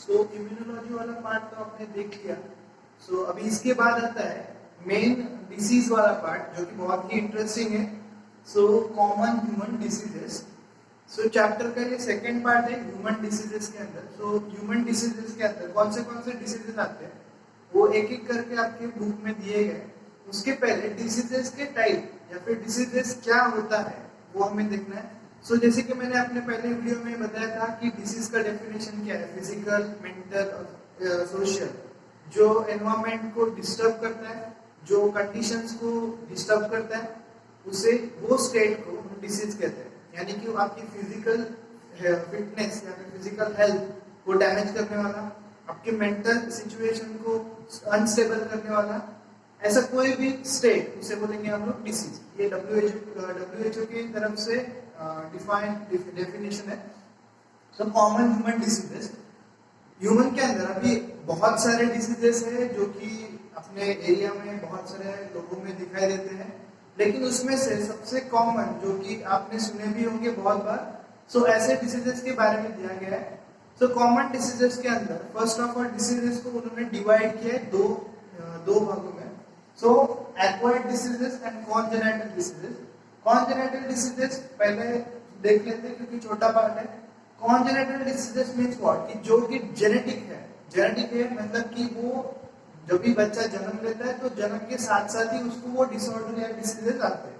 सो immunology वाला part तो आपने देख लिया। सो अभी इसके बाद आता है मेन डिसीज वाला पार्ट जो कि बहुत ही इंटरेस्टिंग है। So common human diseases. सो चैप्टर का ये सेकेंड पार्ट है ह्यूमन डिसीजेस के अंदर। सो ह्यूमन डिसीजेस के अंदर कौन से डिसीजेस आते हैं वो एक एक करके आपके बुक में दिए गए। उसके पहले डिसीजेस के टाइप या फिर डिसीजेस क्या होता है वो हमें देखना है। सो जैसे कि मैंने अपने पहले वीडियो में बताया था कि डिसीज का डेफिनेशन क्या है, फिजिकल, मेंटल और सोशल। जो एनवायरनमेंट को डिस्टर्ब करता है, जो कंडीशंस को डिस्टर्ब करता है, उसे वो स्टेट को हम डिसीज कहते हैं। यानी कि आपकी फिजिकल फिटनेस या फिर फिजिकल हेल्थ को डैमेज करने वाला, आपके मेंटल सिचुएशन को अनस्टेबल करने वाला, ऐसा कोई भी स्टेट उसे बोलेंगे हम लोग डिसीज। ये WHO की तरफ से डिफाइंड डेफिनेशन है। तो कॉमन ह्यूमन डिसीजेस, ह्यूमन के अंदर अभी बहुत सारे डिसीजेस है जो कि अपने एरिया में बहुत सारे लोगों में दिखाई देते हैं, लेकिन उसमें से सबसे कॉमन जो कि आपने सुने भी होंगे बहुत बार, सो ऐसे डिसीजेस के बारे में दिया गया है। सो कॉमन डिसीजेस के अंदर फर्स्ट ऑफ ऑल डिसीजेस को उन्होंने डिवाइड किया है दो भागों में। So acquired diseases and congenital diseases. Congenital diseases पहले देख लेते हैं क्योंकि छोटा पार्ट है। कॉन्जेनिटल डिसीजेस मींस व्हाट, कि जो कि जेनेटिक है। जेनेटिक है मतलब कि वो जब भी बच्चा जन्म लेता है तो जन्म के साथ साथ ही उसको वो डिसऑर्डर या डिसीजेस आते हैं।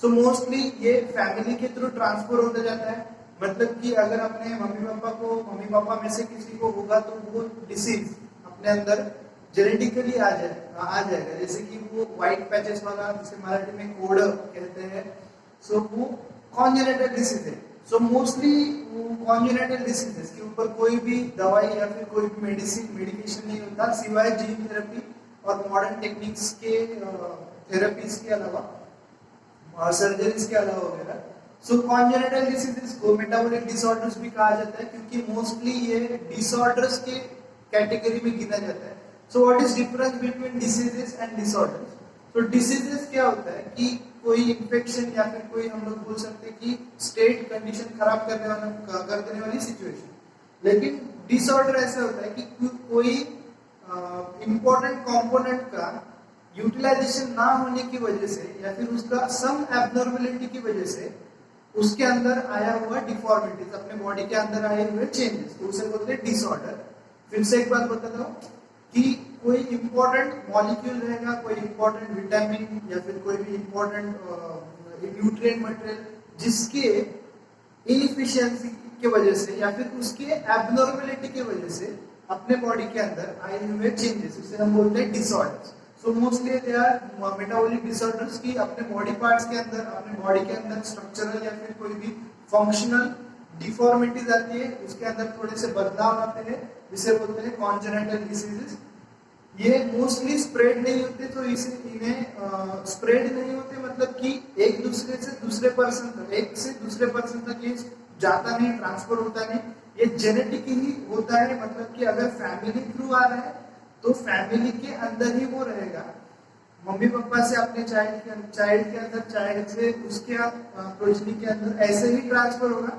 सो मोस्टली ये फैमिली के थ्रू ट्रांसफर होता जाता है। मतलब कि अगर अपने मम्मी पापा में से किसी को होगा तो वो डिसीज अपने अंदर जेनेटिकली आ जाएगा। जैसे कि वो व्हाइट पैचेस वाला, जिसे मराठी में कोड़ कहते हैं, सो वो कॉन्जेनिटल डिसीज है। सो मोस्टली कॉन्जेनिटल डिसीजेस के ऊपर कोई भी दवाई या फिर कोई भी मेडिकेशन नहीं होता सिवाय जीन थेरेपी और मॉडर्न टेक्निक्स के थेरेपीज के अलावा, सर्जरीज के अलावा वगैरह। सो कॉन्जेनिटल डिसीजेस को मेटाबॉलिक डिसऑर्डर्स भी कहा जाता है क्योंकि मोस्टली ये डिसऑर्डर्स के कैटेगरी में गिना जाता है। So what is difference between diseases and disorders? तो डिसीजेस क्या होता है कि कोई इन्फेक्शन या फिर कोई हम लोग बोल सकते हैं कि स्टेट कंडीशन खराब कर देने वाली सिचुएशन। लेकिन डिसऑर्डर ऐसा होता है कि कोई इंपॉर्टेंट कंपोनेंट का यूटिलाइजेशन ना होने की वजह से या फिर उसका सम एब्नॉर्मलिटी की वजह से उसके अंदर आया हुआ डिफॉर्मिटीज, अपने बॉडी के अंदर आए हुए चेंजेस, तो उसे बोलते हैं डिसऑर्डर। फिर से एक बात बताता हूँ कि कोई इंपॉर्टेंट मॉलिक्यूल रहेगा, कोई इंपॉर्टेंट विटामिन या फिर कोई भी इंपॉर्टेंट न्यूट्रिएंट मटेरियल जिसके इनएफिशिएंसी के वजह से या फिर उसके एब्नॉर्मलिटी की वजह से अपने बॉडी के अंदर आए हुए चेंजेस, उसे हम बोलते हैं disorders. So mostly they our metabolic disorders की अपने बॉडी पार्ट्स के अंदर, अपने बॉडी के अंदर स्ट्रक्चरल या फिर कोई भी फंक्शनल डिफॉर्मिटीज आती है, उसके अंदर थोड़े से बदलाव आते हैं, जिसे बोलते हैं कॉन्जेनिटल डिसीजेस। ये मोस्टली स्प्रेड नहीं होते, तो इन्हें स्प्रेड नहीं होते मतलब कि एक से दूसरे पर्सन तक ये जाता नहीं, ट्रांसफर होता नहीं। ये जेनेटिक ही होता है, मतलब कि अगर फैमिली थ्रू आ रहा है तो फैमिली के अंदर ही वो रहेगा। मम्मी पापा से अपने चाइल्ड के अंदर, चाइल्ड से उसके प्रोजनी के अंदर ऐसे ही ट्रांसफर होगा।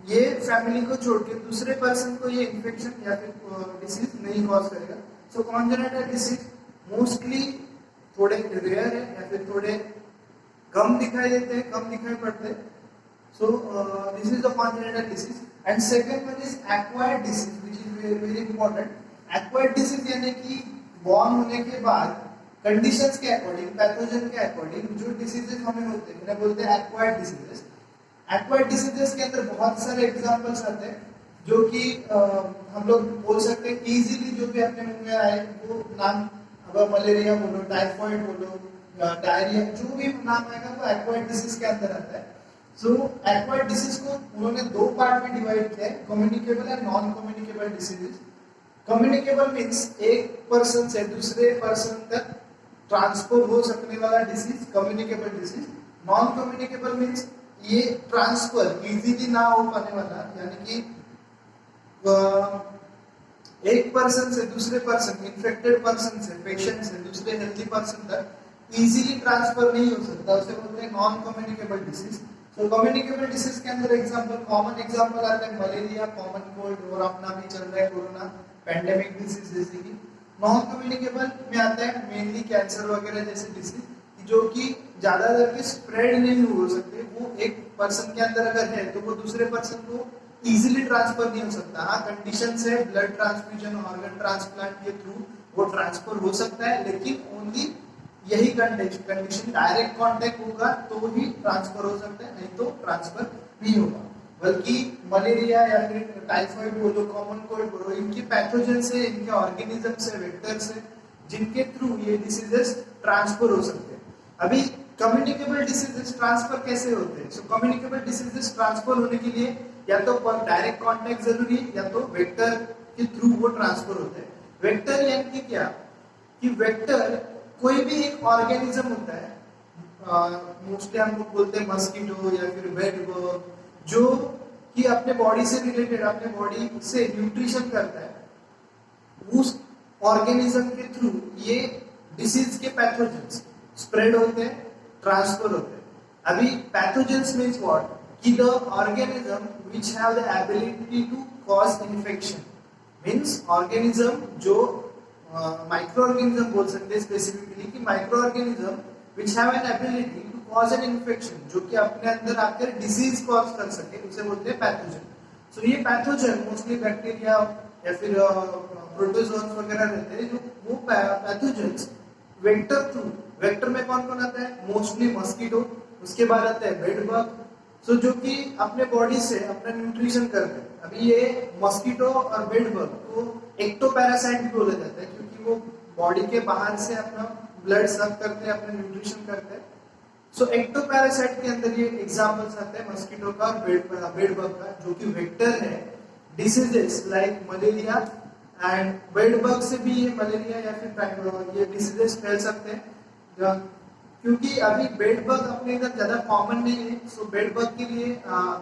ये फैमिली को छोड़ के दूसरे पर्सन को ये इन्फेक्शन या फिर डिसीज नहीं कॉज करेगा। सो कॉन्जेनिटल डिसीज मोस्टली थोड़े रेयर है या फिर थोड़े कम दिखाई देते हैं, कम दिखाई पड़ते हैं। So this is the congenital disease. And second one is acquired disease which is very important. Acquired disease यानी कि बॉर्न होने के बाद कंडीशंस के अकॉर्डिंग, पैथोजन के अकॉर्डिंग जो डिसीजेस हमें होते हैं, उन्हें बोलते हैं एक्वायर्ड डिसीजेस। एक्वायर्ड डिसीजेस के अंदर बहुत सारे एग्जांपल्स आते हैं जो कि हम लोग बोल सकते हैं इजीली, जो भी अपने मुंह में आए वो नाम। अब मलेरिया बोलो, टाइफाइड बोलो, डायरिया, जो भी नाम आएगा वो एक्वायर्ड डिसीज के अंदर आता है। सो एक्वायर्ड डिसीज को उन्होंने दो पार्ट में डिवाइड किया है, communicable and non communicable diseases. Communicable means एक पर्सन से दूसरे पर्सन तक ट्रांसफर हो सकने वाला disease communicable disease. Non communicable means ये ट्रांसफर इजीली ना हो पाने वाला, यानी कि एक पर्सन से दूसरे पर्सन, इन्फेक्टेड पर्सन से, पेशेंट से दूसरे हेल्थी पर्सन तक इजीली ट्रांसफर नहीं हो सकता, उसे बोलते हैं non communicable disease. So communicable disease के अंदर एग्जांपल, कॉमन एग्जांपल आते हैं मलेरिया, कॉमन कोल्ड और अपना भी चल रहा है कोरोना पैंडेमिक डिसीज जैसे कि। नॉन कम्युनिकेबल में आता है मेनली कैंसर वगैरह जैसे डिसीज जो कि ज्यादातर के स्प्रेड नहीं हो सकते, वो एक पर्सन के अंदर अगर है तो वो दूसरे पर्सन को इजीली ट्रांसफर नहीं हो सकता। हाँ कंडीशन है ब्लड ट्रांसफ्यूजन, ऑर्गन ट्रांसप्लांट के थ्रू वो ट्रांसफर हो सकता है, लेकिन ओनली यही कंडीशन डायरेक्ट कांटेक्ट होगा तो ही ट्रांसफर हो सकता है, नहीं तो ट्रांसफर नहीं होगा। बल्कि मलेरिया या फिर टाइफाइड बोलो, कॉमन कोल्ड बोलो, इनके पैथोजन से, इनके ऑर्गेनिज्म से, वेक्टर से, जिनके थ्रू ये डिसीजेस ट्रांसफर हो सकते हैं। अभी कम्युनिकेबल डिसीजेस ट्रांसफर कैसे होते हैं? सो कम्युनिकेबल डिसीजेस ट्रांसफर होने के लिए या तो डायरेक्ट कांटेक्ट जरूरी है या तो वेक्टर के थ्रू वो ट्रांसफर होते हैं। वेक्टर यानी कि क्या कि वेक्टर कोई भी एक ऑर्गेनिज्म होता है, मोस्टली हम लोग बोलते हैं मस्कीटो या फिर बेड बग, जो कि अपने बॉडी से रिलेटेड, अपने बॉडी से न्यूट्रिशन करता है, उस ऑर्गेनिज्म के थ्रू ये डिसीज के पैथोजेंस स्प्रेड होते हैं, ट्रांसफर होते हैं। अभी पैथोजेंस मींस व्हाट कि the organism which have the ability to cause infection, means organism जो माइक्रो ऑर्गेनिज्म बोल सकते हैं स्पेसिफिकली, कि microorganism which have an ability to cause an infection, जो कि अपने अंदर आकर डिजीज कॉज कर सके, उसे बोलते हैं पैथोजन। सो ये पैथोजन मोस्टली बैक्टीरिया या फिर प्रोटोजोन्स वगैरह रहते हैं, जो वो पैथोजेंस वेक्टर थ्रू, वेक्टर में कौन कौन आता है? मोस्टली मस्कीटो, उसके बाद आता है बेड बग, सो जो कि अपने बॉडी से अपना न्यूट्रिशन करते हैं। अभी ये मस्कीटो और बेड बग को एक्टोपैरासाइट भी बोला जाता है, क्योंकि वो बॉडी के बाहर से अपना ब्लड सक करते हैं, अपना न्यूट्रिशन करते हैं। सो एक्टोपैरासाइट के अंदर ये एग्जांपल्स आते हैं मस्कीटो का और बेड बग का, जो कि वेक्टर है diseases like malaria, and bed bug से भी ये मलेरिया या फिर ये डिसीजेस फैल सकते हैं, क्योंकि अभी बेड बग अपने इधर ज्यादा कॉमन नहीं है। सो बेड बग के लिए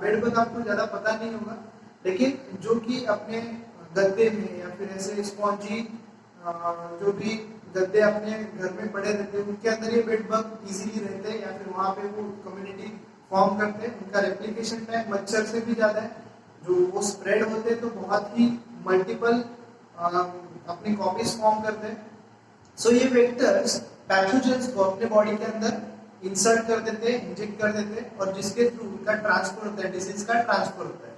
बेड बग आपको ज्यादा पता नहीं होगा, लेकिन जो कि अपने गद्दे में या फिर ऐसे स्पॉन्जी जो भी गद्दे अपने घर में पड़े रहते हैं, उनके अंदर ये बेड बग इजीली रहते हैं, या फिर वहां पे वो कम्युनिटी फॉर्म करते हैं। उनका रेप्लिकेशन टाइम मच्छर से भी ज्यादा है, जो वो स्प्रेड होते हैं तो बहुत ही मल्टीपल अपनी कॉपीज फॉर्म करते हैं। सो ये वेक्टर्स पैथोजेंस को अपने बॉडी के अंदर इंसर्ट कर देते हैं, इंजेक्ट कर देते हैं, और जिसके थ्रू उनका ट्रांसफर होता है, डिसीज का ट्रांसफर होता है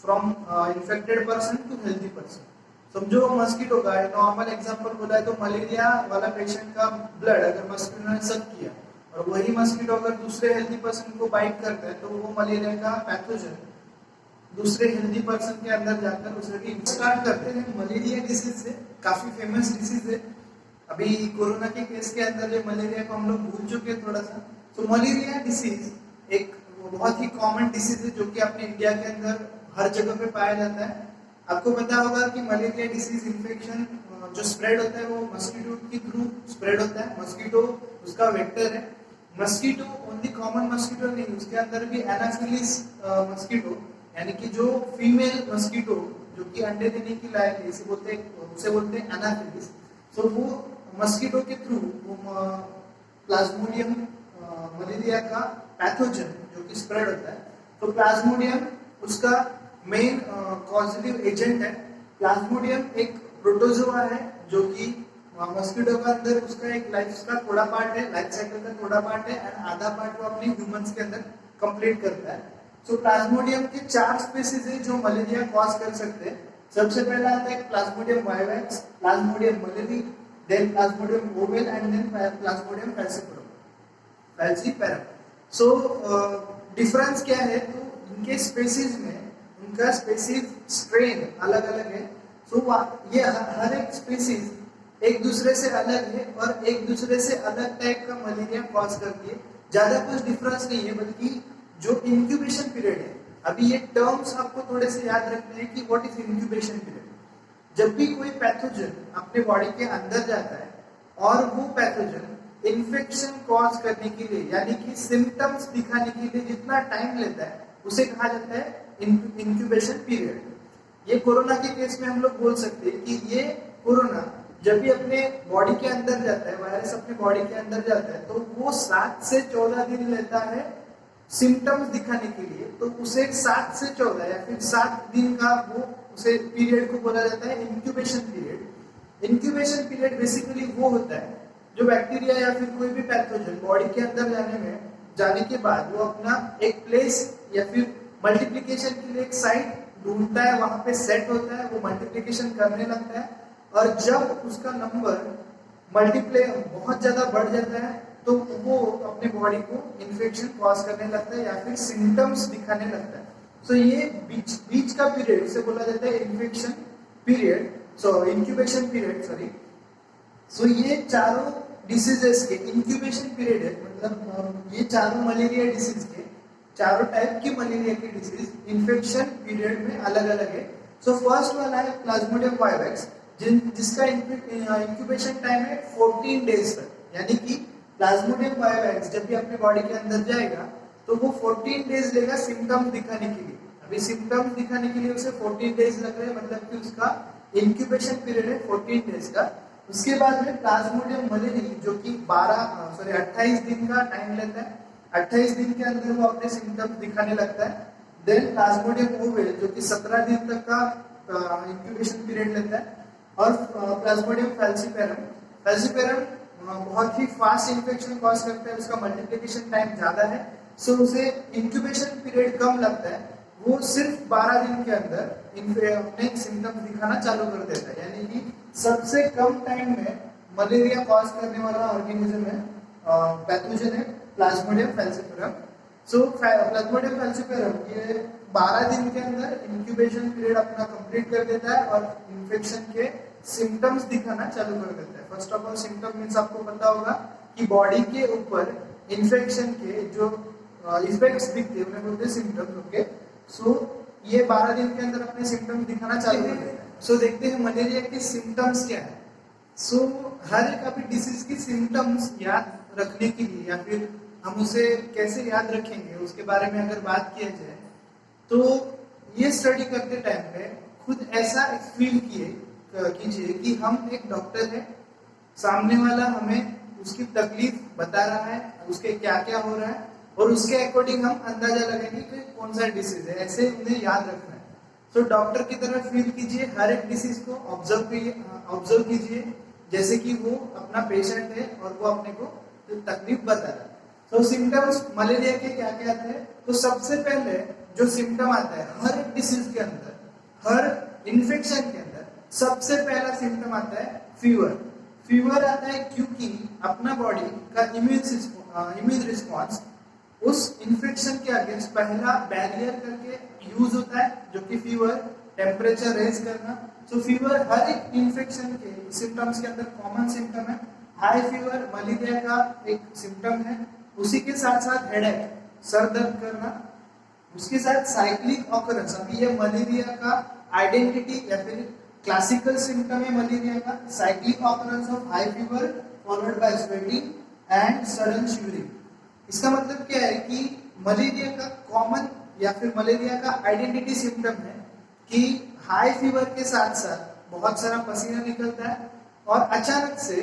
from infected person to healthy person. समझो मस्कीटो का नॉर्मल एग्जांपल बोला है तो मलेरिया वाला पेशेंट का ब्लड अगर मस्कीटो ने सक किया और वही मस्कीटो अगर दूसरे हेल्दी पर्सन को बाइट करता है, तो वो मलेरिया का पैथोजन दूसरे हेल्दी पर्सन के अंदर जाकर उसे भी स्टार्ट करते हैं। मलेरिया डिसीज से काफी फेमस डिसीज है। अभी कोरोना के केस के अंदर जो मलेरिया को हम लोग भूल चुके हैं थोड़ा सा। तो मलेरिया डिसीज एक बहुत ही कॉमन डिसीज है, जो कि अपने इंडिया के अंदर हर जगह पे पाया जाता है। आपको पता होगा कि मलेरिया डिसीज इन्फेक्शन जो स्प्रेड होता है वो मस्कीटो के थ्रू स्प्रेड होता है। मस्कीटो उसका वेक्टर है। मस्कीटो ओनली कॉमन मस्कीटो नहीं, उसके अंदर भी एनाफिलिस मस्कीटो यानी कि जो फीमेल मस्कीटो जो कि अंडे देने की लायक है, उसे बोलते हैं एनाफिलिस। सो वो मस्कीटो के थ्रू प्लाज्मोडियम मलेरिया का पैथोजन जो कि स्प्रेड होता है। तो प्लाज्मोडियम उसका मेन कॉजेटिव एजेंट है। प्लाज्मोडियम एक प्रोटोजोआ है जो कि मस्कीटो का अंदर उसका एक लाइफ का थोड़ा पार्ट है, लाइफ साइकिल का थोड़ा पार्ट है, एंड आधा पार्ट वो अपने ह्यूमंस के अंदर कंप्लीट करता है। सो प्लाज्मोडियम के 4 स्पीसीज है जो मलेरिया कॉज कर सकते हैं। सबसे पहला आता है Plasmodium vivax, Plasmodium malariae, then Plasmodium ovale, and then Plasmodium falciparum. So difference क्या है? तो इनके स्पीसीज में उनका स्पीसीज स्ट्रेन अलग अलग है। सो ये हर एक स्पीसीज एक दूसरे से अलग है और एक दूसरे से अलग टाइप का मलेरिया कॉज करती है। ज्यादा कुछ डिफरेंस नहीं है, बल्कि जो इंक्यूबेशन पीरियड है, अभी ये टर्म्स आपको थोड़े से याद रखने हैं कि व्हाट इज इंक्यूबेशन पीरियड। जब भी कोई पैथोजन अपने बॉडी के अंदर जाता है और वो पैथोजन इन्फेक्शन कॉज करने के लिए यानी कि सिम्टम्स दिखाने के लिए जितना टाइम लेता है उसे कहा जाता है इंक्यूबेशन पीरियड। ये कोरोना के केस में हम लोग बोल सकते हैं कि ये कोरोना जब भी अपने बॉडी के अंदर जाता है, वायरस अपने बॉडी के अंदर जाता है, तो वो 7 से 14 दिन लेता है सिम्टम्स दिखाने के लिए, तो उसे 7 से 14 या फिर 7 दिन का वो उसे पीरियड को बोला जाता है incubation period. Incubation period basically वो होता है जो बैक्टीरिया या फिर कोई भी पैथोजन बॉडी के अंदर जाने के बाद वो अपना एक प्लेस या फिर मल्टीप्लिकेशन के लिए एक साइट ढूंढता है, वहां पे सेट होता है, वो मल्टीप्लिकेशन करने लगता है, और जब उसका नंबर मल्टीप्लाई बहुत ज्यादा बढ़ जाता है तो वो अपने बॉडी को इन्फेक्शन कॉज करने लगता है या फिर सिम्टम्स दिखाने लगता है। सो ये बीच का पीरियड इसे बोला जाता है infection period, incubation period, sorry. So ये चारों डिसीजेस के इंक्यूबेशन पीरियड है, मतलब ये चारों मलेरिया डिसीज के, चारों टाइप की मलेरिया की डिसीज इन्फेक्शन पीरियड में अलग अलग है। सो फर्स्ट वाला है प्लाज्मोडियम वाइवेक्स, जिसका इंक्यूबेशन टाइम है 14 डेज तक, यानी कि प्लाज्मोडियम वाइवेक्स जब भी अपने बॉडी के अंदर जाएगा तो वो 14 डेज लेगा सिम्टम्स दिखाने के लिए। अभी सिम्टम्स दिखाने के लिए उसे 14 डेज लग रहे हैं, मतलब कि उसका इंक्यूबेशन पीरियड है 14 डेज का। उसके बाद में प्लाज्मोडियम मलेरिया जो कि 28 दिन का टाइम लेता है, 28 दिन के अंदर वो अपने सिम्टम्स दिखाने लगता है। देन प्लाज्मोडियम ओवेल जो कि 17 दिन तक का इंक्यूबेशन पीरियड लेता है, और प्लाज्मोडियम फैल्सिपेरम बहुत ही फास्ट इन्फेक्शन कॉज करता है, उसका मल्टीप्लिकेशन टाइम ज्यादा है, सो उसे इंक्यूबेशन पीरियड कम लगता है, वो सिर्फ 12 दिन के अंदर अपने सिम्टम्स दिखाना चालू कर देता है। यानी कि सबसे कम टाइम में मलेरिया कॉज करने वाला ऑर्गेनिज्म है, पैथोजन है प्लाज्मोडियम फैल्सिपेरम। सो प्लाज्मोडियम फैल्सिपेरम ये 12 दिन के अंदर इंक्यूबेशन पीरियड अपना कंप्लीट कर देता है और इन्फेक्शन के सिम्टम्स दिखाना चालू कर देता है। First of all symptom means आपको पता होगा कि बॉडी के ऊपर इन्फेक्शन के जो इफेक्ट्स दिखते हैं उन्हें बोलते हैं सिम्टम्स। ओके, सो ये 12 दिन के अंदर अपने सिम्टम्स दिखाना चालू कर देता है। सो देखते हैं मलेरिया के सिम्टम्स क्या है। सो हर एक अभी डिसीज की सिम्टम्स याद रखने के लिए या फिर हम उसे कैसे याद रखेंगे उसके बारे में अगर बात किया जाए तो ये स्टडी करते टाइम पे खुद ऐसा फील कीजिए कि हम एक डॉक्टर है, सामने वाला हमें उसकी तकलीफ बता रहा है, उसके क्या क्या हो रहा है, और उसके अकॉर्डिंग हम अंदाजा लगाएंगे कि कौन सा डिसीज है, ऐसे उन्हें याद रखना है। तो डॉक्टर की तरह फील कीजिए, हर एक डिसीज को ऑब्जर्व कीजिए जैसे कि वो अपना पेशेंट है और वो अपने को तकलीफ बता रहा है। तो सिम्टम्स मलेरिया के क्या क्या आते हैं, तो सबसे पहले जो सिम्टम आता है हर डिसीज के अंदर, हर इन्फेक्शन के अंदर सबसे पहला सिम्टम आता है फीवर आता है, क्योंकि अपना बॉडी का इम्यून रिस्पॉन्स उस इन्फेक्शन के अगेंस्ट पहला बैरियर करके यूज होता है, जो कि फीवर, टेम्परेचर रेज करना। तो फीवर हर एक इन्फेक्शन के सिम्टम्स के अंदर कॉमन सिम्टम है। हाई फीवर मलेरिया का एक सिम्टम है, उसी के साथ साथ हेडेक, सर दर्द करना, उसके साथ साइक्लिक ऑकरेंस। अभी ये मलेरिया का आइडेंटिटी या फिर क्लासिकल सिम्टम है मलेरिया का, cyclic occurrence of high fever followed by sweating and sudden shivering. इसका मतलब क्या है कि मलेरिया का कॉमन या फिर मलेरिया का आइडेंटिटी सिम्टम है कि हाई फीवर के साथ साथ बहुत सारा पसीना निकलता है और अचानक से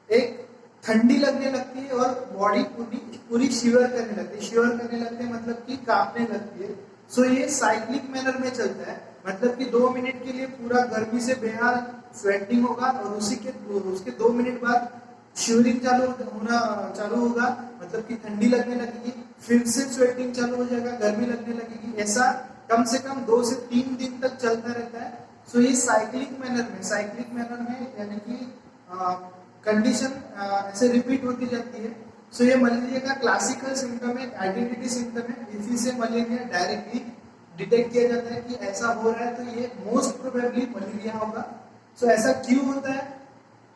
एक ठंडी लगने लगती है और बॉडी पूरी शिवर करने लगती है। शिवर करने लगते हैं मतलब कि कांपने लगती है। सो ये साइक्लिक मैनर में चलता है, मतलब कि 2 मिनट के लिए पूरा गर्मी से बेहाल स्वेटिंग होगा और उसके 2 मिनट बाद शिवरिंग चालू होगा, मतलब कि ठंडी लगने लगेगी, फिर से स्वेटिंग चालू हो जाएगा, गर्मी लगने लगेगी। ऐसा कम से कम 2 से 3 दिन तक चलता रहता है। सो ये साइक्लिक मैनर में यानी कि कंडीशन ऐसे रिपीट होती जाती है। सो ये मलेरिया का क्लासिकल सिम्टम है, आइडेंटिटी सिम्टम है। इसी से मलेरिया डायरेक्टली डिटेक्ट किया जाता है कि ऐसा हो रहा है तो ये मोस्ट प्रोबेबली मलेरिया होगा। सो ऐसा क्यों होता है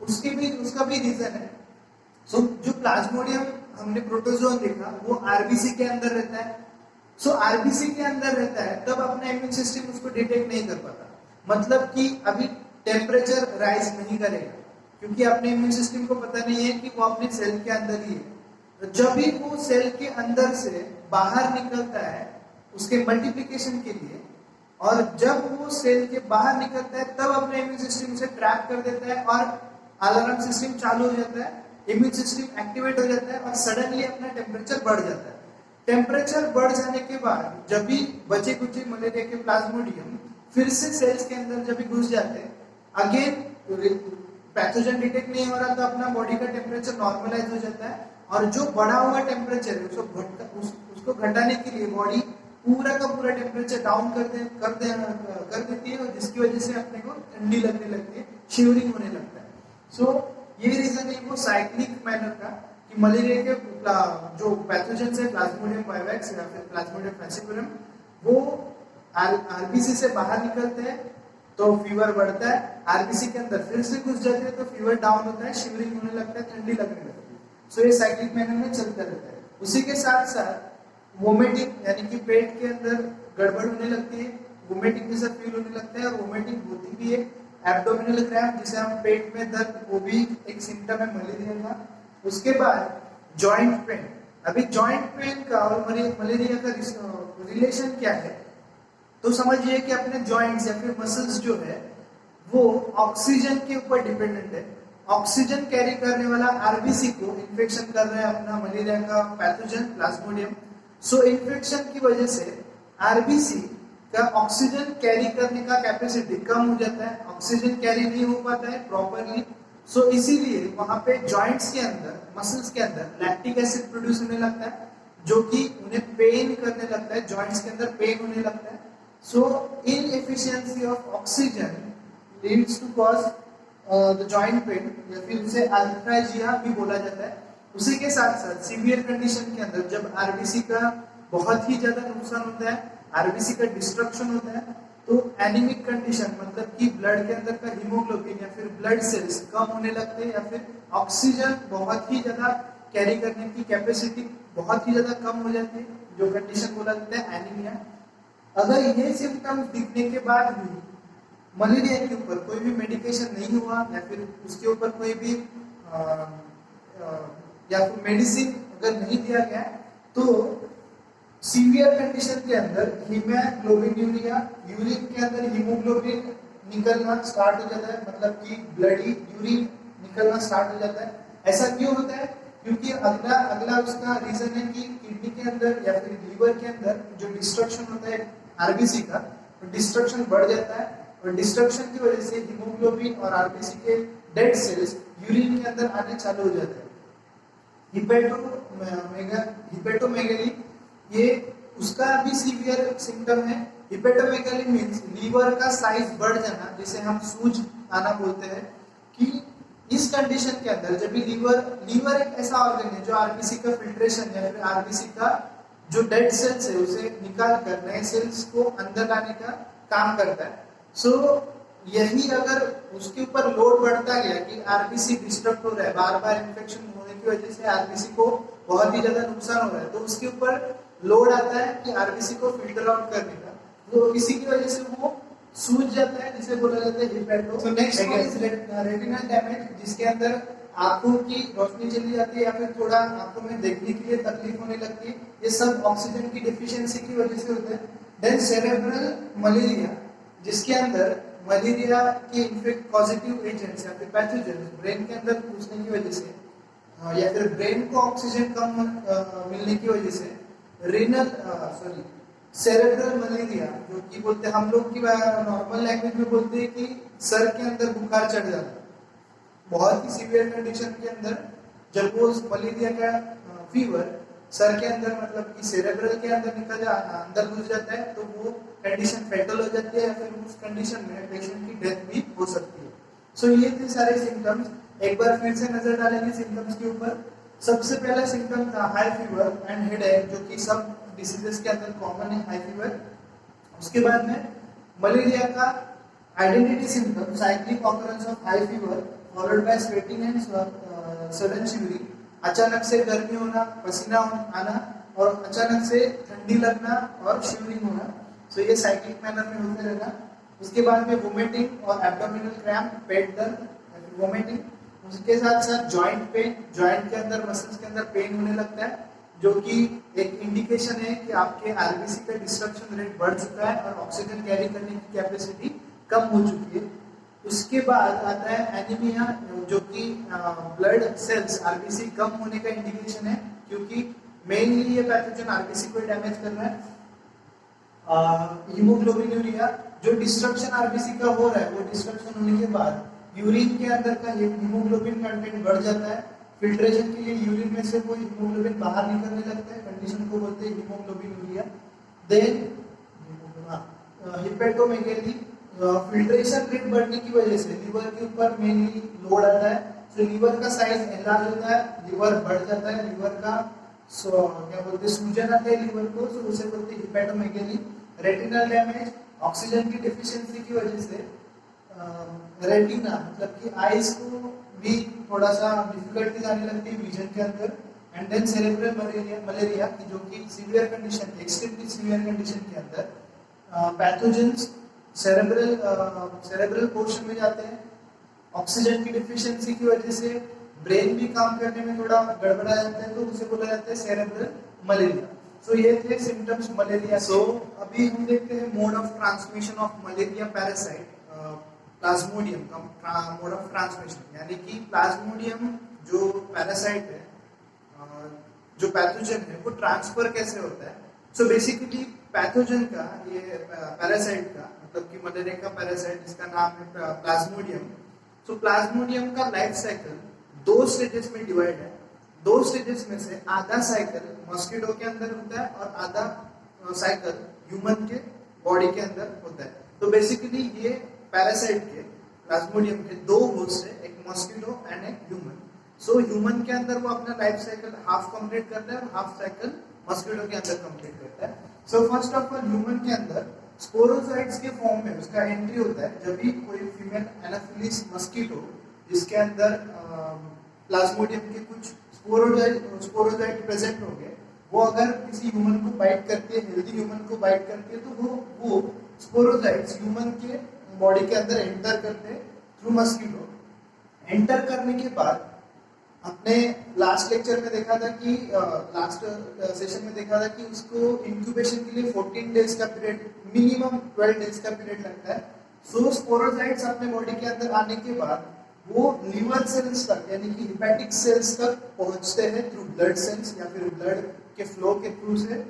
उसका भी रीजन है। सो जो प्लाज्मोडियम हमने प्रोटोजोन देखा वो आरबीसी के अंदर रहता है। सो आरबीसी के अंदर रहता है तब अपना इम्यून सिस्टम उसको डिटेक्ट नहीं कर पाता, मतलब कि अभी टेम्परेचर राइज नहीं करेगा क्योंकि अपने इम्यून सिस्टम को पता नहीं है कि वो अपने सेल के अंदर ही है। तो जब भी वो सेल के अंदर से बाहर निकलता है उसके मल्टीप्लिकेशन के लिए, और जब वो सेल के बाहर निकलता है तब अपने इम्यून सिस्टम उसे ट्रैप कर देता है और अलार्म सिस्टम चालू हो जाता है, इम्यून सिस्टम एक्टिवेट हो जाता है और सडनली अपना टेम्परेचर बढ़ जाता है। टेम्परेचर बढ़ जाने के बाद जब भी बचे कुचे मलेरिया के प्लाज्मोडियम फिर से सेल्स के अंदर जब भी घुस जाते हैं, अगेन पैथोजन डिटेक्ट नहीं हो रहा तो अपना बॉडी का टेम्परेचर नॉर्मलाइज हो जाता है, और जो बढ़ा हुआ टेम्परेचर है उसको घटाने के लिए बॉडी पूरा का पूरा टेम्परेचर डाउन कर देती है, और जिसकी वजह से अपने को ठंडी लगने लगती है, शिवरिंग होने लगता है। सो ये रीजन है वो साइक्लिक मैनर का कि मलेरिया के जो पैथोजेंस है प्लाज्मोडियम वाइवेक्स या फिर प्लाज्मोडियम फैसिकुलम वो आरबीसी से बाहर निकलते हैं तो फीवर बढ़ता है, आरबीसी के अंदर फिर से घुस जाते हैं तो फीवर डाउन होता है, शिवरिंग होने लगता है, ठंडी लगने लगती है। सो ये साइक्लिक मैनर में चलता रहता है। उसी के साथ साथ वोमिटिंग यानी कि पेट के अंदर गड़बड़ होने लगती है, वोमिटिंग जैसा फील होने लगता है, और वोमिटिंग होती भी है। एब्डोमिनल क्रैम्प जिसे हम पेट में दर्द, वो भी एक सिम्टम है मलेरिया का। उसके बाद जॉइंट पेन। अभी जॉइंट पेन का और मलेरिया का रिलेशन क्या है, तो समझिए कि अपने जॉइंट्स या फिर मसल्स जो है वो ऑक्सीजन के ऊपर डिपेंडेंट है। ऑक्सीजन कैरी करने वाला आरबीसी को इन्फेक्शन कर रहा है अपना मलेरिया का पैथोजन प्लाज्मोडियम। सो इन्फेक्शन की वजह से आरबीसी का ऑक्सीजन कैरी करने का कैपेसिटी कम हो जाता है, ऑक्सीजन कैरी नहीं हो पाता है प्रॉपरली। सो इसीलिए वहां पे जॉइंट्स के अंदर, मसल्स के अंदर लैक्टिक एसिड प्रोड्यूस होने लगता है, जो कि उन्हें पेन करने लगता है, जॉइंट्स के अंदर पेन होने लगता है। So inefficiency of oxygen leads to cause the joint pain, या फिर उसे आर्थराइजिया भी बोला जाता है। उसी के साथ साथ सीवियर कंडीशन के अंदर जब आरबीसी का बहुत ही ज्यादा नुकसान होता है, आरबीसी का डिस्ट्रक्शन होता है, तो एनीमिक कंडीशन मतलब कि ब्लड के अंदर का हीमोग्लोबिन या फिर ब्लड सेल्स कम होने लगते हैं, या फिर ऑक्सीजन बहुत ही ज्यादा कैरी करने की कैपेसिटी बहुत ही ज्यादा कम हो जाती है, जो कंडीशन बोला जाता है एनीमिया। अगर ये सिम्टम्स दिखने के बाद भी मलेरिया के ऊपर कोई भी मेडिकेशन नहीं हुआ, या फिर उसके ऊपर कोई भी या फिर मेडिसिन अगर नहीं दिया गया, तो सीवियर कंडीशन के अंदर हीमोग्लोबिनूरिया, यूरिन के अंदर हीमोग्लोबिन निकलना स्टार्ट हो जाता है, मतलब कि ब्लडी यूरिन निकलना स्टार्ट हो जाता है। ऐसा क्यों होता है? क्योंकि अगला उसका रीजन है कि किडनी के अंदर या फिर लीवर के अंदर जो डिस्ट्रक्शन होता है आरबीसी का, तो डिस्ट्रक्शन बढ़ जाता है, और डिस्ट्रक्शन की वजह से हीमोग्लोबिन और आरबीसी के डेड सेल्स यूरिन के अंदर आने चालू हो जाते हैं। हिपेटोमेगाली ये उसका भी सीवियर सिम्टम है। हिपेटोमेगाली मींस लीवर का साइज बढ़ जाना, जिसे हम सूज आना बोलते हैं। कि इस कंडीशन के अंदर जब भी लीवर एक ऐसा ऑर्गन है जो आरबीसी का फिल्ट्रेशन या फिर आरबीसी का जो डेड सेल्स है उसे निकाल कर नए सेल्स को अंदर लाने का काम करता है। सो यही अगर उसके ऊपर लोड बढ़ता गया कि आरबीसी डिस्टर्ब हो रहा है, बार बार इन्फेक्शन होने की वजह से आरबीसी को बहुत ही ज्यादा नुकसान हो रहा है, तो उसके ऊपर लोड आता है कि आरबीसी को फिल्टर आउट करने का, तो इसी की वजह से वो सूज जाता है, जिसे बोला जाता है hepato. So next is retinal damage, जिसके अंदर आंखों की रोशनी चली जाती है या फिर थोड़ा आंखों में देखने के लिए तकलीफ होने लगती है। ये सब ऑक्सीजन की डिफिशियंसी की वजह से होता है। देन सेरेब्रल मलेरिया, जिसके अंदर मलेरिया के इन्फेक्ट पॉजिटिव एजेंट्स या फिर पैथोजेंस ब्रेन के अंदर घुसने की वजह से या फिर ब्रेन को ऑक्सीजन कम मिलने की वजह से सेरेब्रल मलेरिया, जो कि बोलते हैं हम लोग की नॉर्मल लैंग्वेज में बोलते हैं कि सर के अंदर बुखार चढ़ जाता है। बहुत ही सीवियर कंडीशन के अंदर जब वो मलेरिया का फीवर सर के अंदर मतलब कि सेरेब्रल के अंदर अंदर घुस जाता है, तो वो कंडीशन फेटल हो जाती है, या फिर उस कंडीशन में पेशेंट की डेथ भी हो सकती है। सो ये थे सारे सिम्टम्स। एक बार फिर से नजर डालेंगे सिम्टम्स के ऊपर। सबसे पहला सिम्टम था हाई फीवर एंड हेडेक, जो कि सब डिसीजेस के अंदर कॉमन है, हाई फीवर। उसके बाद में मलेरिया का identity symptom cyclic occurrence of high fever followed by sweating and sudden shivering, अचानक से गर्मी होना, पसीना आना, और अचानक से ठंडी लगना और शिवरिंग होना। सो ये साइक्लिक मैनर में होते रहेगा। उसके बाद में वोमिटिंग और एब्डोमिनल क्रैम्प, पेट दर्द, वोमिटिंग। उसके साथ साथ जॉइंट पेन, जॉइंट के अंदर मसल्स के अंदर पेन होने लगता है, जो कि एक इंडिकेशन है कि आपके आरबीसी का डिस्ट्रक्शन रेट बढ़ चुका है और ऑक्सीजन कैरी करने की कैपेसिटी कम हो चुकी है। उसके बाद आता है एनीमिया, जो कि ब्लड सेल्स आरबीसी कम होने का इंडिकेशन है, क्योंकि मेनली ये पैथोजन आरबीसी को डैमेज कर रहा है। हीमोग्लोबिनूरिया जो डिस्ट्रक्शन आरबीसी का हो रहा है, वो डिस्ट्रक्शन होने के बाद यूरिन के अंदर का हीमोग्लोबिन कंटेंट बढ़ जाता है। फिल्ट्रेशन के लिए यूरिन में से वो हीमोग्लोबिन बाहर निकलने लगता है, कंडीशन को बोलते हैं हीमोग्लोबिनूरिया। देन हिपेटोमेगेली, फिल्ट्रेशन रेट बढ़ने की वजह से लिवर के ऊपर मेनली लोड आता है, तो लिवर का साइज एनलार्ज होता है, लिवर बढ़ जाता है, लिवर का क्या बोलते हैं सूजन आता है लिवर को, तो उसे बोलते हैं हिपेटोमेगेली। रेटिनल डैमेज, ऑक्सीजन की डिफिशियंसी की वजह से रेटिना मतलब कि आईज को भी थोड़ा सा डिफिकल्टीज आने लगती है विजन के अंदर। एंड देन सेरेब्रल मलेरिया की जो कि severe condition, extremely severe condition के अंदर पैथोजेंस सेरेब्रल पोर्शन में जाते हैं। ऑक्सीजन की डिफिशियंसी की वजह से ब्रेन भी काम करने में थोड़ा गड़बड़ा जाता है, तो उसे बोला जाता है सेरेब्रल मलेरिया। सो ये थे सिम्टम्स मलेरिया। सो अभी हम देखते हैं mode of transmission of malaria parasite, Plasmodium का मोड ऑफ ट्रांसमिशन, यानी कि प्लाज्मोडियम जो पैरासाइट है, जो पैथोजन है, वो ट्रांसफर कैसे होता है। सो बेसिकली पैथोजन का, ये पैरासाइट का मतलब कि मलेरिया का पैरासाइट जिसका नाम है प्लाज्मोडियम, सो प्लाज्मोडियम का लाइफ साइकिल 2 स्टेजेस में डिवाइड है। 2 स्टेजेस में से आधा साइकिल मॉस्किटो के अंदर होता है और आधा साइकिल ह्यूमन के बॉडी के अंदर होता है। तो बेसिकली ये पैरासाइट के प्लाज्मोडियम के 2 होस्ट है, एक मॉस्किटो एंड एक ह्यूमन। सो ह्यूमन के अंदर वो अपना लाइफ साइकिल हाफ कंप्लीट करता है और हाफ साइकिल मॉस्किटो के अंदर कंप्लीट करता है। So first of all human के अंदर स्पोरोजाइट्स के फॉर्म में उसका एंट्री होता है जब भी कोई फीमेल एनाफिलिस मस्कीटो जिसके अंदर प्लाज्मोडियम के कुछ स्पोरोजाइट प्रेजेंट होंगे, वो अगर किसी ह्यूमन को बाइट करती है, हेल्दी ह्यूमन को बाइट करती है, तो वो स्पोरोजाइट्स ह्यूमन के बॉडी के अंदर एंटर करते हैं थ्रू मस्कीटो। एंटर करने के बाद अपने लास्ट लेक्चर में देखा था कि लास्ट सेशन में देखा था कि उसको इंक्यूबेशन के लिए 14 डेज का पीरियड, मिनिमम 12 डेज का पीरियड लगता है। सो स्पोरोजाइट्स अपने बॉडी के अंदर आने के बाद वो लिवर सेल्स तक, यानी कि हिपैटिक सेल्स तक पहुंचते हैं थ्रू ब्लड सेल्स या फिर ब्लड के फ्लो के थ्रू से।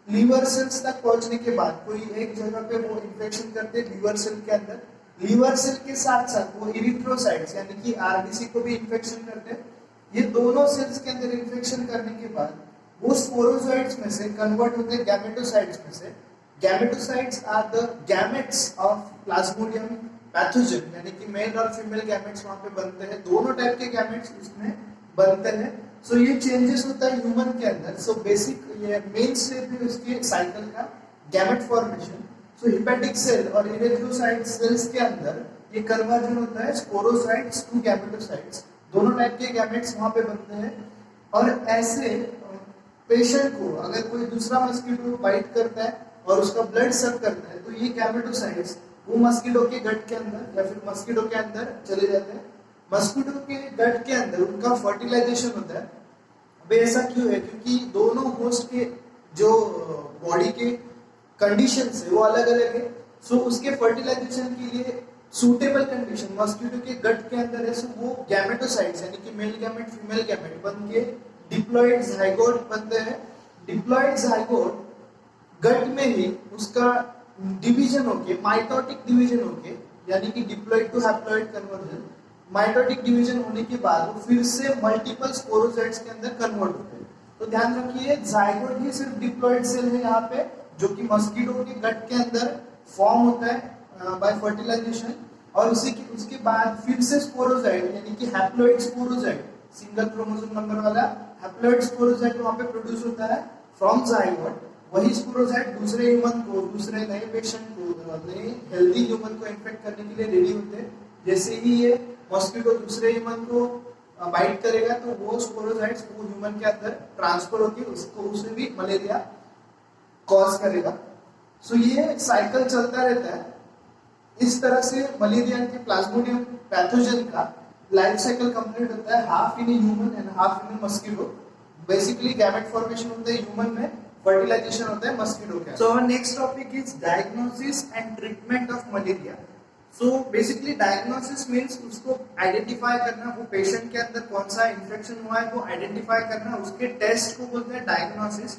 लिवर सेल्स तक पहुंचने के बाद कोई एक जगह पे वो इन्फेक्शन करते हैं लिवर सेल के अंदर। लिवर सेल के साथ साथ वो इरिथ्रोसाइट्स यानी कि आरबीसी को भी इन्फेक्शन करते हैं। ये दोनों सेल्स के अंदर इन्फेक्शन करने के बाद वो स्पोरोजोइट्स में से कन्वर्ट होते हैं गैमेटोसाइट्स में से। Gametocytes are the gametes of Plasmodium pathogen, यानी कि मेल और फीमेल गैमेट्स वहां पे बनते हैं, दोनों टाइप के गैमेट्स उसमें बनते हैं। सो ये चेंजेस होता है ह्यूमन के अंदर। सो बेसिक ये मेन स्टेप है उसके साइकिल का गैमेट फॉर्मेशन। सो हिपैटिक सेल और इरिथ्रोसाइट सेल्स के अंदर ये कन्वर्जन होता है स्पोरोसाइट्स टू गैमेटोसाइट्स, दोनों टाइप के गैमेट्स वहां पे बनते हैं। और ऐसे पेशेंट को अगर कोई दूसरा मस्कीटो बाइट करता है और उसका ब्लड सक करता है, तो ये गैमेटोसाइट्स वो मस्कीटो के गट के अंदर या फिर मस्कीटो के अंदर चले जाते हैं। मस्कीटो के गट के अंदर उनका फर्टिलाइजेशन होता है। अब ऐसा क्यों है? क्योंकि दोनों होस्ट के जो बॉडी के कंडीशंस है वो अलग अलग है। सो उसके फर्टिलाइजेशन के लिए सूटेबल कंडीशन मस्कीटो के गट के अंदर है। सो वो गैमेटोसाइट्स यानी कि मेल गैमेट फीमेल गैमेट बन के डिप्लॉइड जाइगोट बनते हैं। डिप्लॉइड जाइगोट गट में ही उसका डिवीजन होके, माइटोटिक डिवीजन होके, यानी कि diploid to haploid conversion, mitotic division होने के बाद वो फिर से मल्टीपल स्पोरोजाइट्स के अंदर कन्वर्ट होते हैं। तो ध्यान रखिए जाइगोट ही सिर्फ डिप्लॉइड सेल है यहाँ पे, जो कि मस्कीटो के गट के अंदर फॉर्म होता है बाय फर्टिलाइजेशन, और उसके बाद फिर से स्पोरोजाइट यानी कि haploid sporozoite, single chromosome number वाला हैप्लॉइड स्पोरोजाइट वहां पे प्रोड्यूस होता है फ्रॉम जाइगोट। वही स्पोरोजाइट दूसरे ह्यूमन को, दूसरे नए पेशेंट को, नए हेल्दी ह्यूमन को इन्फेक्ट करने के लिए रेडी होते हैं। जैसे ही ये मॉस्किटो दूसरे ह्यूमन को बाइट करेगा तो वो स्पोरोजाइट्स वो ह्यूमन के अंदर ट्रांसफर होकर उसको उसे भी मलेरिया कॉज करेगा। सो ये साइकिल चलता रहता है। इस तरह से मलेरिया के प्लाज्मोडियम पैथोजन का लाइफ साइकिल कंप्लीट होता है, half in human and half in mosquito. Basically gamete formation होता है ह्यूमन में, फर्टिलाइजेशन होता है मस्किटो के। So our next topic is diagnosis and treatment of malaria. So basically diagnosis means उसको आइडेंटिफाई करना, वो पेशेंट के अंदर कौन सा इन्फेक्शन हुआ है वो आइडेंटिफाई करना, उसके टेस्ट को बोलते हैं डायग्नोसिस।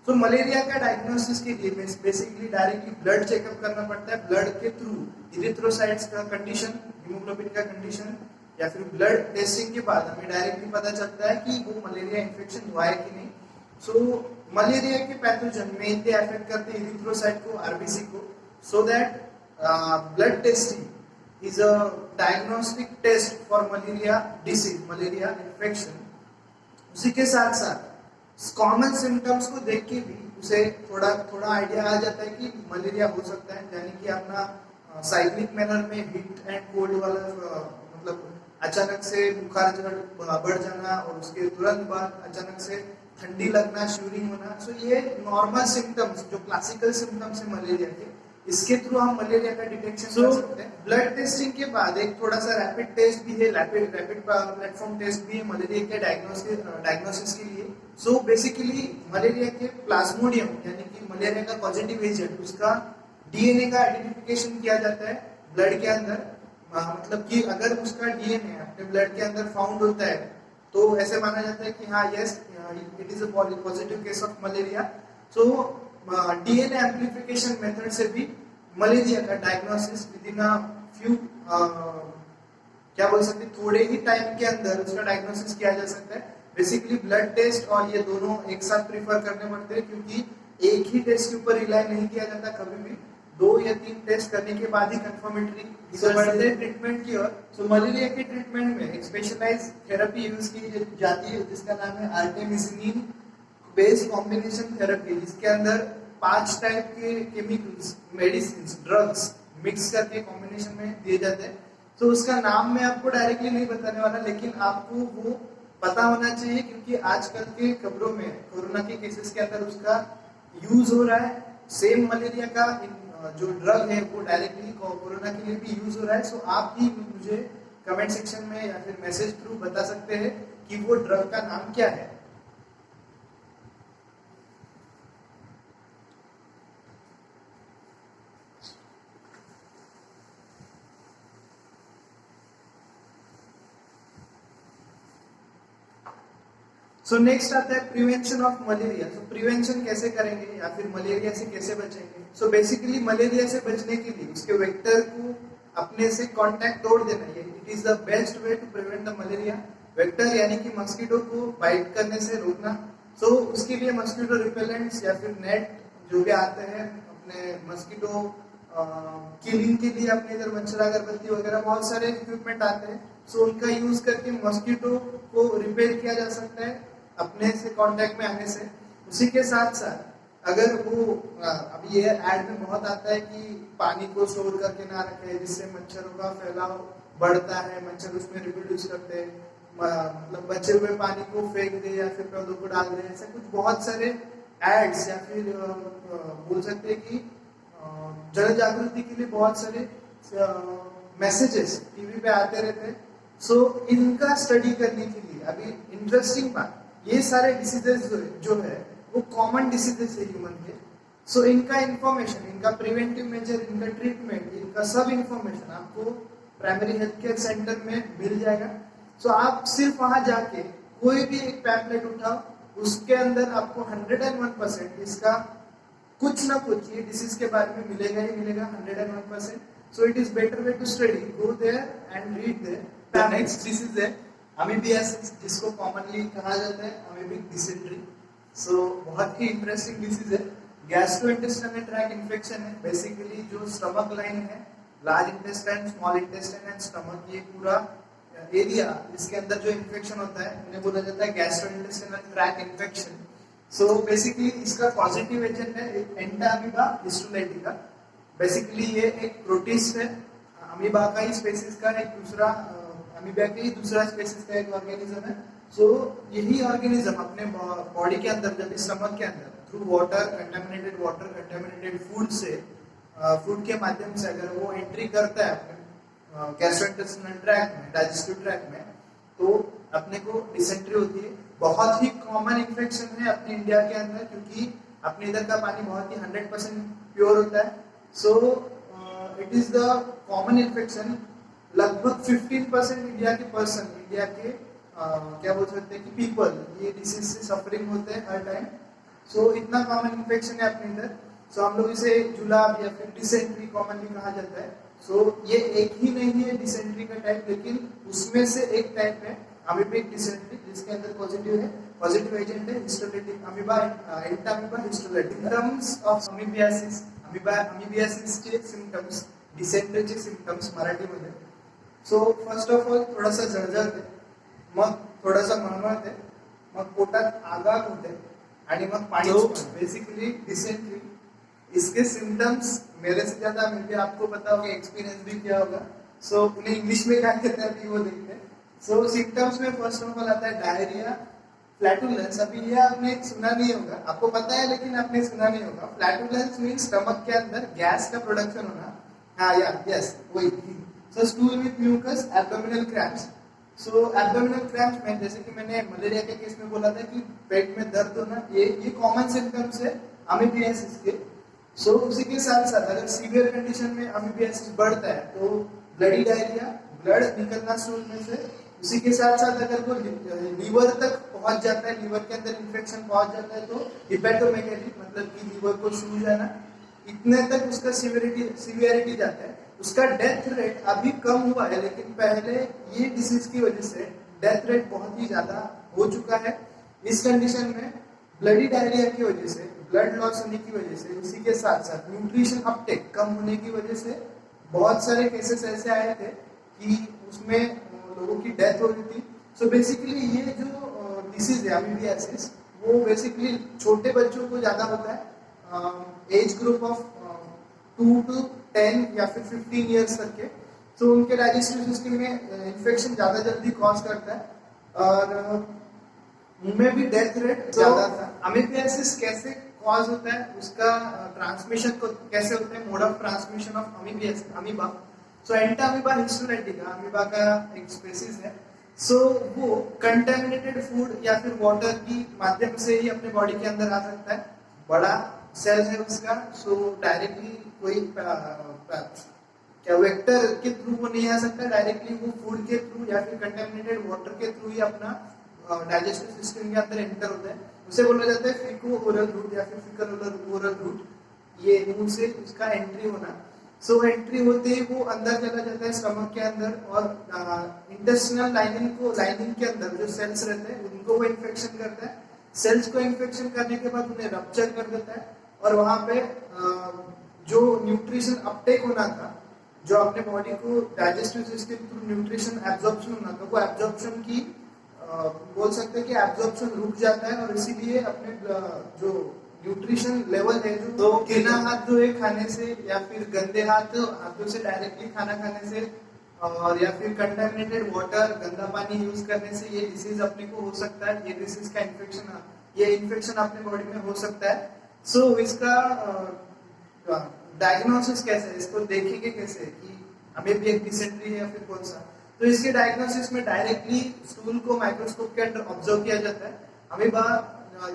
सो मलेरिया का डायग्नोसिस के लिए बेसिकली डायरेक्टली ब्लड चेकअप करना पड़ता है, ब्लड के थ्रू इरिथ्रोसाइट्स का कंडीशन, हीमोग्लोबिन का कंडीशन, या फिर ब्लड टेस्टिंग के बाद हमें डायरेक्टली पता चलता है कि वो मलेरिया इन्फेक्शन हुआ है कि नहीं। सो मलेरिया के पैथोजन मेनली अफेक्ट करते हैं इरिथ्रोसाइट को, आरबीसी को। So that blood testing is a diagnostic test for malaria disease, malaria infection. उसी के साथ साथ कॉमन सिम्टम्स को देख के भी उसे थोड़ा आइडिया आ जाता है कि मलेरिया हो सकता है, यानी कि अपना साइक्लिक मैनर में हीट एंड कोल्ड वाला मतलब अचानक से बुखार बढ़ जाना और उसके तुरंत बाद अचानक से ठंडी लगना, श्यूरिंग होना। सो ये नॉर्मल सिम्टम्स जो क्लासिकल सिम्टम्स है मलेरिया के, इसके थ्रू हम मलेरिया का डिटेक्शन कर सकते हैं। ब्लड टेस्टिंग के बाद एक थोड़ा सा रैपिड टेस्ट भी है, रैपिड प्लेटफॉर्म टेस्ट भी है मलेरिया के डायग्नोसिस के लिए। सो बेसिकली मलेरिया के प्लाज्मोडियम यानी कि मलेरिया का पॉजिटिव एजेंट, उसका डीएनए का आइडेंटिफिकेशन किया जाता है ब्लड के अंदर। मतलब कि अगर उसका डीएनए अपने ब्लड के अंदर फाउंड होता है तो ऐसे माना जाता है कि हाँ yes it is a positive case of malaria. So DNA amplification method से भी मलेरिया का diagnosis with in a few क्या बोल सकते हैं, थोड़े ही टाइम के अंदर उसका डायग्नोसिस किया जा सकता है। बेसिकली ब्लड टेस्ट और ये दोनों एक साथ प्रीफर करने पड़ते हैं, क्योंकि एक ही टेस्ट के ऊपर रिलाई नहीं किया जाता कभी भी, 2 या 3 टेस्ट करने के बाद ही कंफर्मेटरी बढ़ते हैं ट्रीटमेंट की ओर। सो मलेरिया के ट्रीटमेंट में एक स्पेशलाइज्ड थेरेपी यूज की जाती है जिसका नाम है आर्टेमिसिनिन बेस्ड कॉम्बिनेशन थेरेपी, जिसके अंदर 5 टाइप के केमिकल्स, मेडिसिन, ड्रग्स मिक्स करके कॉम्बिनेशन में दिए जाते हैं। तो उसका नाम मैं आपको डायरेक्टली नहीं बताने वाला, लेकिन आपको वो पता होना चाहिए क्योंकि आजकल के खबरों में कोरोना के केसेस के अंदर उसका यूज हो रहा है। सेम मलेरिया का जो ड्रग है वो डायरेक्टली कोरोना के लिए भी यूज हो रहा है। सो आप भी मुझे कमेंट सेक्शन में या फिर मैसेज थ्रू बता सकते हैं कि वो ड्रग का नाम क्या है। सो नेक्स्ट आता है प्रिवेंशन ऑफ मलेरिया। तो प्रिवेंशन कैसे करेंगे या फिर मलेरिया से कैसे बचेंगे। सो बेसिकली मलेरिया से बचने के लिए उसके वेक्टर को अपने से कांटेक्ट तोड़ देना है, it is the best way to prevent the malaria. Vector यानी कि मस्कीटो को बाइट करने से रोकना। सो उसके लिए मस्कीटो रिपेलेंट्स या फिर नेट जो भी आते हैं अपने मस्कीटो किलिंग के लिए, अपने इधर मच्छर अगरबत्ती वगैरह बहुत सारे इक्विपमेंट आते हैं। सो उनका यूज करके मस्कीटो को रिपेल किया जा सकता है अपने से कांटेक्ट में आने से। उसी के साथ साथ अगर वो अभी ये ऐड में बहुत आता है कि पानी को स्टोर करके ना रखे जिससे मच्छरों का फैलाव बढ़ता है, मच्छर उसमें रिप्रोड्यूस करते हैं, मतलब बचे हुए पानी को फेंक दे या फिर पौधों को डाल दे, ऐसे कुछ बहुत सारे एड्स या फिर बोल सकते हैं कि जन जागृति के लिए बहुत सारे मैसेजेस टीवी पे आते रहते हैं। सो इनका स्टडी करने के लिए अभी इंटरेस्टिंग बात, ये सारे डिसीजेस जो है वो कॉमन डिसीजेस है ह्यूमन के। सो इनका इंफॉर्मेशन, इनका प्रिवेंटिव मेजर, इनका ट्रीटमेंट, इनका सब इंफॉर्मेशन आपको प्राइमरी हेल्थ केयर सेंटर में मिल जाएगा। सो आप सिर्फ वहां जाके कोई भी एक पैम्पलेट उठाओ, उसके अंदर आपको 101% इसका कुछ ना कुछ ये डिसीज के बारे में मिलेगा ही मिलेगा 101%। So it is better way to study, go there and read there. Next disease है अमीबियासिस, जिसको कॉमनली कहा जाता है अमीबिक डिसेंट्री। सो बहुत ही इंटरेस्टिंग डिसीज है, गैस्ट्रोइंटेस्टाइनल ट्रैक्ट इन्फेक्शन है। बेसिकली जो स्टमक लाइन है, large intestine, small intestine and stomach, ये पूरा एरिया इसके अंदर जो इन्फेक्शन होता है उन्हें बोला जाता है gastrointestinal tract infection. So basically इसका पॉजिटिव एजेंट है एंटामीबा हिस्टोलाइटिका। बेसिकली ये एक प्रोटिस्ट है, अमीबा का ही स्पीसीज का एक दूसरा, अमीबा के ही दूसरा स्पीसीज का एक ऑर्गेनिज्म है। सो यही ऑर्गेनिज्म अपने बॉडी के अंदर, जब स्टमक के अंदर through water, contaminated water, contaminated food से, फूड के माध्यम से अगर वो एंट्री करता है अपने गैस्ट्रोइंटेस्टाइनल ट्रैक्ट में, डाइजेस्टिव ट्रैक्ट में, तो अपने को डिसेंट्री होती है। बहुत ही कॉमन इन्फेक्शन है अपने इंडिया के अंदर, क्योंकि अपने इधर का पानी बहुत ही 100% प्योर होता है। सो it is the common infection. लगभग 15% इंडिया के क्या बोल सकते हैं कि पीपल ये डिसीज से सफरिंग होते हैं हर टाइम। सो इतना कॉमन इन्फेक्शन है अपने अंदर। सो हम लोग इसे जुलाब या फिर डिसेंट्री कॉमनली कहा जाता है। सो ये एक ही नहीं है डिसेंट्री का टाइप, लेकिन उसमें से एक टाइप है अमीबिक डिसेंट्री, जिसके अंदर पॉजिटिव एजेंट है histolytic amoeba, Entamoeba histolytic. Symptoms of amoebiasis, अमीबियासिसचे सिम्पटम्स, डिसेंट्रीचे सिम्पटम्स मराठीमध्ये। सो फर्स्ट ऑफ ऑल थोडासा जळजळते, मग थोडासा मळमळते, मग पोटात आगाग होते आणि मग पाणी। बेसिकली डिसेंट्री, इसके सिम्टम्स मेरे से ज्यादा मे भी आपको पता होगा, एक्सपीरियंस भी किया होगा। सो उन्हें इंग्लिश में क्या कहते हैं अभी वो देखते हैं। सो सिम्टम्स में फर्स्ट ऑफ ऑल आता है डायरिया, फ्लैटुलेंस। अभी ये आपने सुना नहीं होगा, आपको पता है लेकिन आपने सुना नहीं होगा। फ्लैटुलेंस मीन्स स्टमक के अंदर गैस का प्रोडक्शन होना। हाँ यार, यस वही। So stool with mucus, abdominal cramps. So abdominal cramps में जैसे कि मैंने मलेरिया के केस में बोला था कि पेट में दर्द होना, ये कॉमन सिम्टम्स है अमीबियासिस के। सो उसी के साथ साथ अगर सीवियर कंडीशन में अमीबियासिस बढ़ता है तो ब्लडी डायरिया, ब्लड निकलना स्टूल में से। उसी के साथ साथ अगर वो लीवर तक पहुंच जाता है, लीवर के अंदर इन्फेक्शन पहुंच जाता है तो हिपेटोमेगैली, मतलब कि लीवर को सूज जाना, इतने तक उसका सीवियरिटी जाता है। उसका डेथ रेट अभी कम हुआ है, लेकिन पहले ये डिसीज की वजह से डेथ रेट बहुत ही ज्यादा हो चुका है। इस कंडीशन में ब्लडी डायरिया की वजह से, ब्लड लॉस होने की वजह से, उसी के साथ साथ न्यूट्रिशन अपटेक कम होने की वजह से बहुत सारे केसेस ऐसे आए थे कि उसमें लोगों की डेथ हो रही थी। सो बेसिकली ये जो डिसीज है अमीबियासिस, वो बेसिकली छोटे बच्चों को ज्यादा होता है, एज ग्रुप ऑफ 2 to 10 या फिर 15 ईयर्स तक के। तो उनके डाइजेस्टिव सिस्टम में इन्फेक्शन ज्यादा जल्दी कॉज करता है और उनमें भी डेथ रेट ज्यादा था। अमीबियासिस कैसे कॉज होता है, उसका ट्रांसमिशन कैसे होता है, mode of transmission of amoeba. So Entamoeba histolytica amoeba का एक स्पीशीज है। सो वो कंटेमिनेटेड फूड या फिर वाटर की माध्यम से ही अपने बॉडी के अंदर आ सकता है। बड़ा सेल है उसका, सो डायरेक्टली कोई क्या वेक्टर के थ्रू वो नहीं आ सकता, डायरेक्टली वो फूड के थ्रू या फिर कंटेमिनेटेड वाटर के थ्रू ही अपना डाइजेस्टिव सिस्टम के अंदर एंटर होता है। उसे बोला जाता है फीको ओरल रूट या फिर फीकल ओरल रूट, ये मुंह से उसका एंट्री होना। सो एंट्री होते ही वो अंदर चला जाता है स्टमक के अंदर, और इंटेस्टिनल लाइनिंग के अंदर जो सेल्स रहते हैं उनको वो इन्फेक्शन करता है। सेल्स को इन्फेक्शन करने के बाद उन्हें रप्चर कर देता है, और वहां पे जो न्यूट्रिशन अपटेक होना था, जो अपने बॉडी को digestive system through nutrition absorption होना था, वो एब्जॉर्प्शन की बोल सकते हैं कि एब्जॉर्प्शन रुक जाता है। और इसीलिए अपने जो न्यूट्रिशन लेवल है, जो तो बिना हाथ धोए खाने से या फिर गंदे हाथों से डायरेक्टली खाना खाने से, और या फिर कंटामिनेटेड वाटर, गंदा पानी यूज करने से ये डिसीज अपने को हो सकता है। ये डिसीज का इन्फेक्शन अपने बॉडी में हो सकता है। सो इसका डायग्नोसिस कैसे है, इसको देखेंगे कैसे कि हमें भी एक डिसेंट्री है या फिर कौन सा। तो इसके डायग्नोसिस में डायरेक्टली स्टूल को माइक्रोस्कोप के अंदर ऑब्जर्व किया जाता है। अमीबा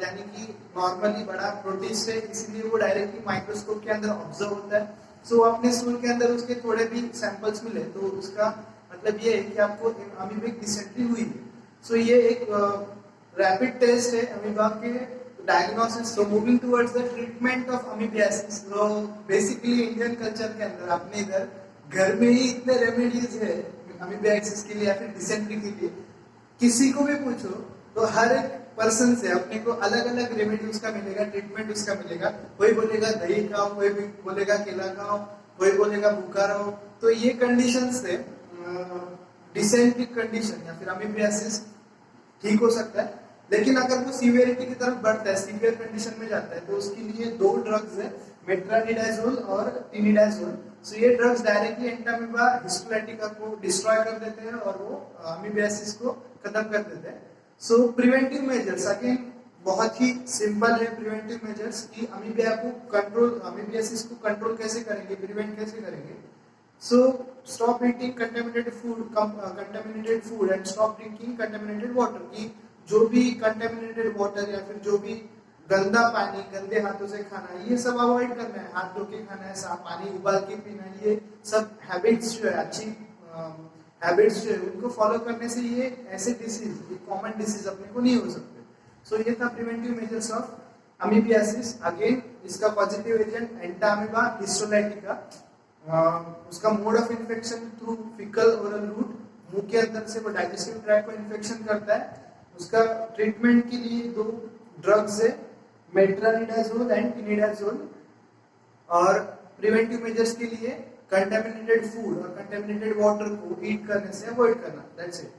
यानी कि नॉर्मली बड़ा प्रोटिस्ट है, इसलिए वो डायरेक्टली माइक्रोस्कोप के अंदर ऑब्जर्व होता है। सो अपने स्टूल के अंदर उसके थोड़े भी सैंपल्स मिले तो उसका मतलब ये है कि आपको अमीबिक डिसेंट्री हुई है। सो ये एक रैपिड टेस्ट है अमीबा के diagnosis. So moving towards the treatment of amoebiasis. तो बेसिकली इंडियन कल्चर के अंदर अपने इधर घर में ही इतने रेमेडीज है अमीबियासिस के लिए या फिर डिसेंट्री के लिए। किसी को भी पूछो तो हर एक पर्सन से अपने को अलग अलग रेमेडी उसका मिलेगा, ट्रीटमेंट उसका मिलेगा। कोई बोलेगा दही खाओ, कोई भी बोलेगा केला खाओ, कोई बोलेगा भूखा रहो। तो ये कंडीशन से डिसेंट्री कंडीशन या फिर अमीबियासिस ठीक हो सकता है। लेकिन अगर वो सीवियरिटी की तरफ बढ़ता है, सीवियर कंडीशन में जाता है, तो उसके लिए 2 ड्रग्स है, मेट्रानिडाजोल और टिनिडाजोल। सो ये ड्रग्स डायरेक्टली एंटामीबा हिस्टोलाइटिका को डिस्ट्रॉय कर देते हैं और वो अमीबियासिस को खत्म कर देते हैं। सो प्रिवेंटिव मेजर्स अगेन बहुत ही सिंपल है। प्रिवेंटिव मेजर्स कि अमीबियासिस को कंट्रोल कैसे करेंगे, प्रिवेंट कैसे करेंगे। So stop eating contaminated food and stop drinking contaminated water. की जो भी कंटामिनेटेड वाटर या फिर जो भी गंदा पानी, गंदे हाथों से खाना, ये सब अवॉइड करना है। हाथ धो के खाना है, साफ पानी उबाल के पीना है, ये सब हैबिट्स जो है, अच्छी हैबिट्स जो है उनको फॉलो करने से ये ऐसे डिसीज, ये कॉमन डिसीज अपने को नहीं हो सकते। सो ये था preventive measures of amoebiasis. Again इसका पॉजिटिव एजेंट एंटा अमीबा हिस्टोलाइटिका, उसका mode of infection through faecal oral route, मुंह के अंदर से वो डाइजेस्टिव ट्रैक्ट को इन्फेक्शन करता है। उसका ट्रीटमेंट के लिए 2 ड्रग्स है, मेट्रानिडाजोल एंड टिनिडाजोल। और प्रिवेंटिव मेजर्स के लिए कंटामिनेटेड फूड और कंटामिनेटेड वाटर को ईट करने से अवॉइड करना, दैट्स इट।